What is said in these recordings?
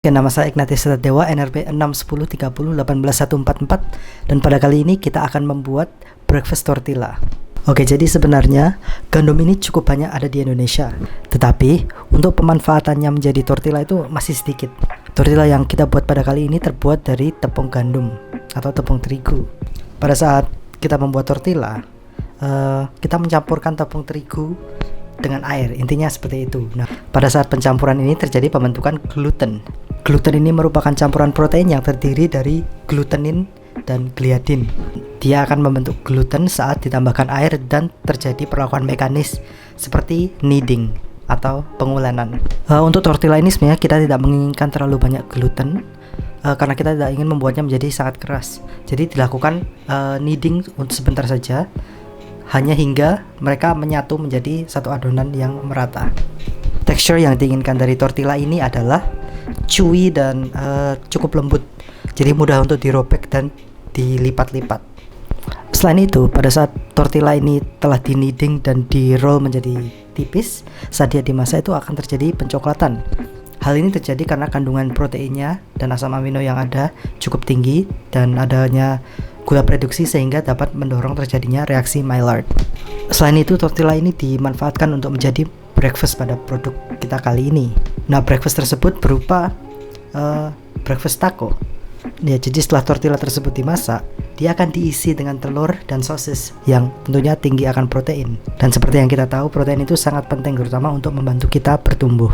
Oke, nama saya Ignatius Dewa, NRP 610301814, dan pada kali ini kita akan membuat breakfast tortilla. Oke, jadi sebenarnya gandum ini cukup banyak ada di Indonesia, tetapi untuk pemanfaatannya menjadi tortilla itu masih sedikit. Tortilla yang kita buat pada kali ini terbuat dari tepung gandum atau tepung terigu. Pada saat kita membuat tortilla, kita mencampurkan tepung terigu dengan air, intinya seperti itu. Nah, pada saat pencampuran ini terjadi pembentukan gluten. Gluten ini merupakan campuran protein yang terdiri dari glutenin dan gliadin. Dia akan membentuk gluten saat ditambahkan air dan terjadi perlakuan mekanis seperti kneading atau pengulenan. Untuk tortilla ini sebenarnya kita tidak menginginkan terlalu banyak gluten karena kita tidak ingin membuatnya menjadi sangat keras. Jadi dilakukan kneading untuk sebentar saja, hanya hingga mereka menyatu menjadi satu adonan yang merata. Tekstur yang diinginkan dari tortilla ini adalah chewy dan cukup lembut, jadi mudah untuk dirobek dan dilipat-lipat. Selain itu, pada saat tortilla ini telah di kneading dan di roll menjadi tipis, saat dia dimasak itu akan terjadi pencoklatan. Hal ini terjadi karena kandungan proteinnya dan asam amino yang ada cukup tinggi dan adanya gula reduksi sehingga dapat mendorong terjadinya reaksi Maillard. Selain itu, tortilla ini dimanfaatkan untuk menjadi breakfast pada produk kita kali ini. Nah, breakfast tersebut berupa breakfast taco. Ya, jadi setelah tortilla tersebut dimasak, dia akan diisi dengan telur dan sosis yang tentunya tinggi akan protein. Dan seperti yang kita tahu, protein itu sangat penting terutama untuk membantu kita bertumbuh.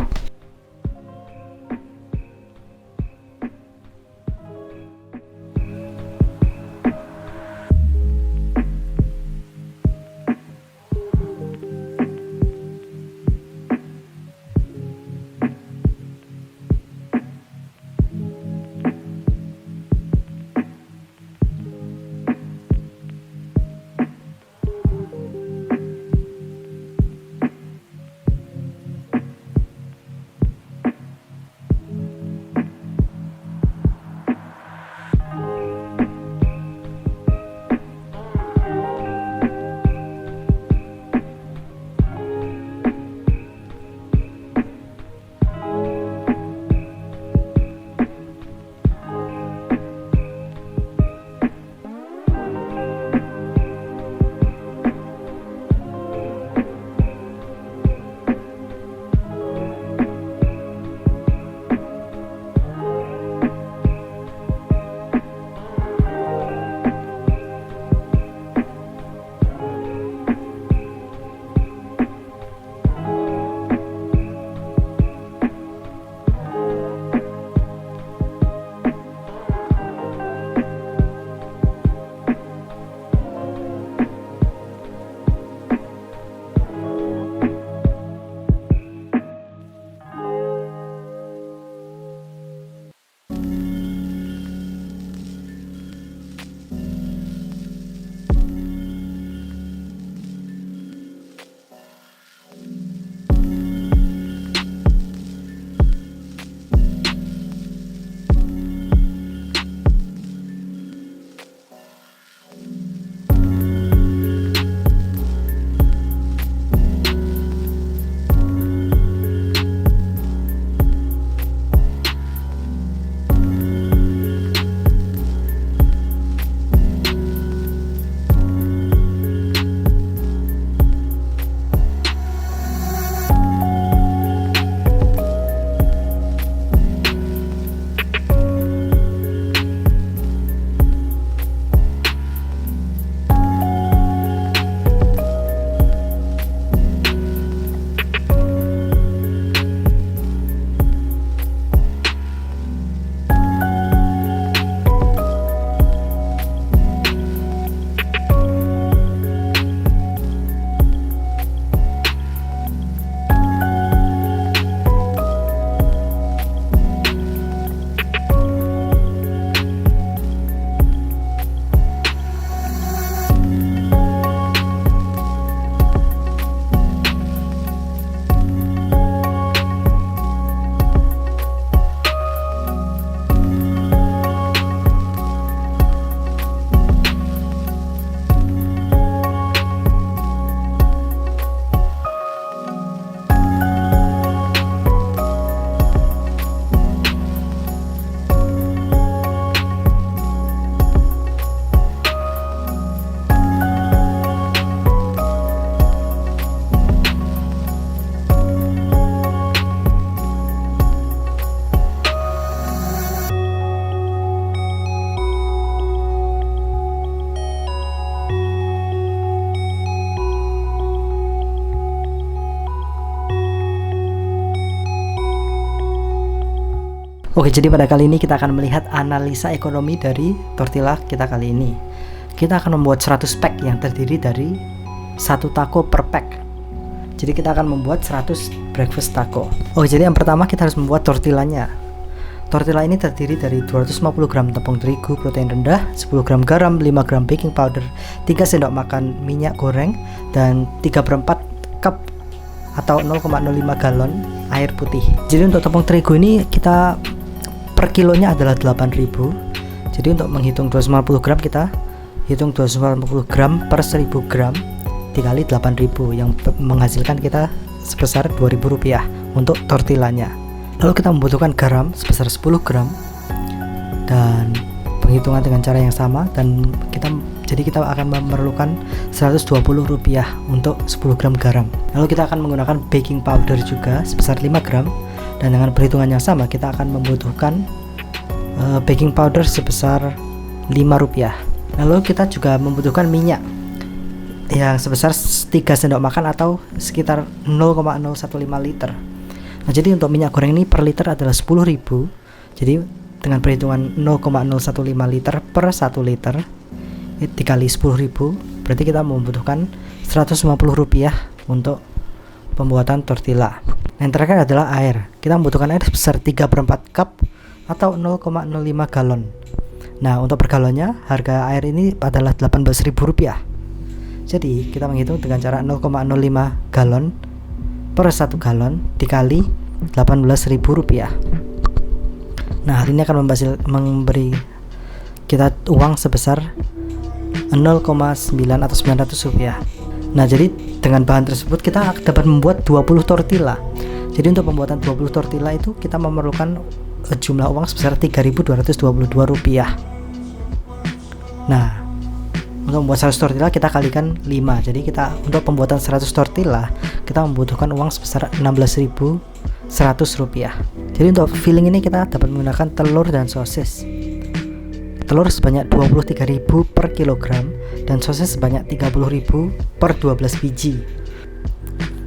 Oke, jadi pada kali ini kita akan melihat analisa ekonomi dari tortilla kita kali ini. Kita akan membuat 100 pack yang terdiri dari 1 taco per pack. Jadi kita akan membuat 100 breakfast taco. Oke, jadi yang pertama kita harus membuat tortillanya. Tortilla ini terdiri dari 250 gram tepung terigu protein rendah, 10 gram garam, 5 gram baking powder, 3 sendok makan minyak goreng, dan 3/4 cup atau 0,05 galon air putih. Jadi untuk tepung terigu ini kita per kilonya adalah 8.000. Jadi untuk menghitung 250 gram kita hitung 250 gram per 1000 gram dikali 8.000 yang menghasilkan kita sebesar Rp2.000 untuk tortillanya. Lalu kita membutuhkan garam sebesar 10 gram dan penghitungan dengan cara yang sama, dan kita akan memerlukan Rp120 untuk 10 gram garam. Lalu kita akan menggunakan baking powder juga sebesar 5 gram, dan dengan perhitungan yang sama kita akan membutuhkan baking powder sebesar Rp5. Lalu kita juga membutuhkan minyak yang sebesar 3 sendok makan atau sekitar 0,015 liter. Nah, jadi untuk minyak goreng ini per liter adalah 10.000. Jadi dengan perhitungan 0,015 liter per 1 liter dikali 10.000, berarti kita membutuhkan Rp150 untuk pembuatan tortilla. Nah, yang terakhir adalah air. Kita membutuhkan air sebesar 3/4 cup atau 0,05 galon. Nah, untuk per galonnya harga air ini adalah Rp18.000. Jadi kita menghitung dengan cara 0,05 galon per 1 galon dikali Rp18.000. Nah, hal ini akan memberi kita uang sebesar 0,9 atau Rp900. Nah, jadi dengan bahan tersebut kita dapat membuat 20 tortilla. Jadi untuk pembuatan 20 tortilla itu kita memerlukan jumlah uang sebesar Rp3.222. Nah, untuk membuat 100 tortilla kita kalikan 5. Jadi kita untuk pembuatan 100 tortilla kita membutuhkan uang sebesar Rp16.100. Jadi untuk filling ini kita dapat menggunakan telur dan sosis. Telur sebanyak 23.000 per kilogram dan sosis sebanyak 30.000 per 12 biji.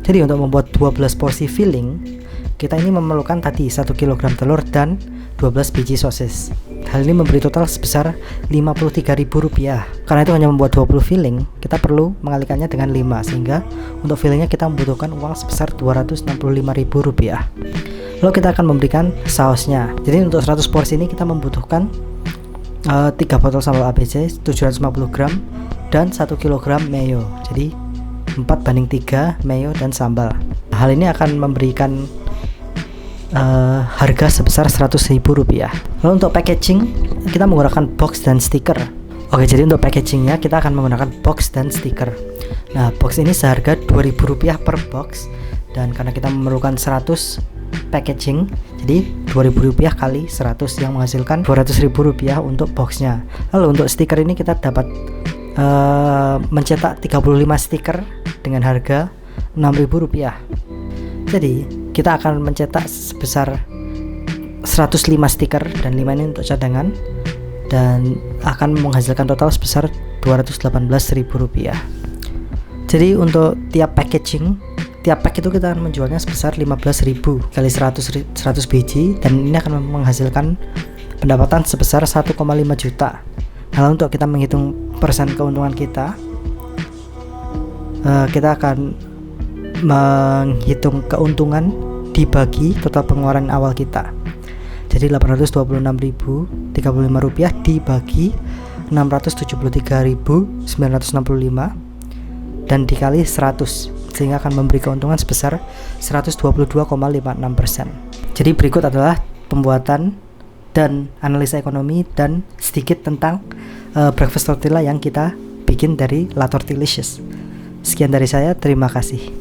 Jadi untuk membuat 12 porsi filling kita ini memerlukan tadi 1 kg telur dan 12 biji sosis. Hal ini memberi total sebesar Rp53.000. Karena itu hanya membuat 20 filling, kita perlu mengalikannya dengan 5, sehingga untuk fillingnya kita membutuhkan uang sebesar Rp265.000. Lalu kita akan memberikan sausnya. Jadi untuk 100 porsi ini kita membutuhkan 3 botol sambal ABC 750 gram dan 1 kg mayo. Jadi 4:3 mayo dan sambal. Hal ini akan memberikan harga sebesar Rp100.000. Lalu untuk packaging kita menggunakan box dan stiker. Oke, jadi untuk packagingnya kita akan menggunakan box dan stiker. Nah, box ini seharga Rp2.000 per box, dan karena kita memerlukan 100 packaging, jadi Rp2.000 kali 100 yang menghasilkan Rp200.000 untuk boxnya. Lalu untuk stiker ini kita dapat mencetak 35 stiker dengan harga Rp6.000. Jadi kita akan mencetak sebesar 105 stiker, dan 5 ini untuk cadangan, dan akan menghasilkan total sebesar Rp218.000. Jadi untuk tiap packaging, tiap pack itu kita akan menjualnya sebesar 15.000 kali 100 biji, dan ini akan menghasilkan pendapatan sebesar 1,5 juta. Nah, untuk kita menghitung persen keuntungan kita akan menghitung keuntungan dibagi total pengeluaran awal kita. Jadi Rp826.035 dibagi Rp673.965 dan dikali 100, sehingga akan memberi keuntungan sebesar 122,56%. Jadi berikut adalah pembuatan dan analisa ekonomi dan sedikit tentang breakfast tortilla yang kita bikin dari La Tortillicious. Sekian dari saya, terima kasih.